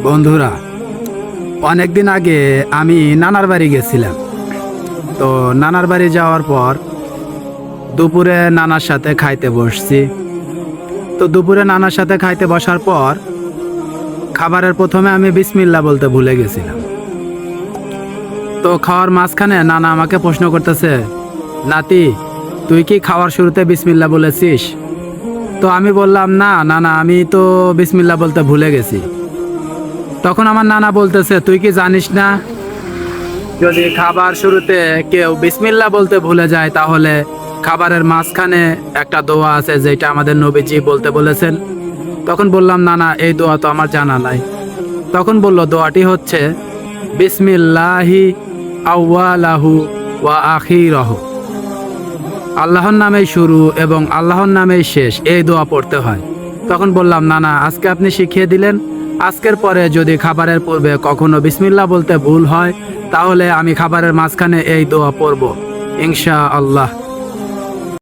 বন্ধুরা, অনেকদিন আগে আমি নানার বাড়ি গেছিলাম। তো নানার বাড়ি যাওয়ার পর দুপুরে নানার সাথে খাইতে বসছি। তো দুপুরে নানার সাথে খাইতে বসার পর খাবারের প্রথমে আমি বিসমিল্লাহ বলতে ভুলে গেছিলাম। তো খাওয়ার মাঝখানে নানা আমাকে প্রশ্ন করতেছে, নাতি তুই কি খাওয়ার শুরুতে বিসমিল্লাহ বলেছিস? তো আমি বললাম, না নানা, আমি তো বিসমিল্লাহ বলতে ভুলে গেছি। তখন আমার নানা বলতেছে, তুই কি জানিস না, যদি খাবার শুরুতে কেউ বিসমিল্লাহ বলতে ভুলে যায় তাহলে খাবারের মাঝখানে একটা দোয়া আছে যেটা আমাদের নবীজি বলতে বলেছেন। তখন বললাম, নানা এই দোয়া তো আমার জানা নাই। তখন বলল, দোয়াটি হচ্ছে বিসমিল্লাহি আউয়ালাহু ওয়া আখিরাহু, আল্লাহর নামেই শুরু এবং আল্লাহর নামেই শেষ, এই দোয়া পড়তে হয়। তখন বললাম, নানা আজকে আপনি শিখিয়ে দিলেন, আজকের পরে যদি খাবারের পূর্বে কখনো বিসমিল্লাহ বলতে ভুল হয় তাহলে আমি খাবারের মাঝখানে এই দোয়া পড়ব ইনশাআল্লাহ।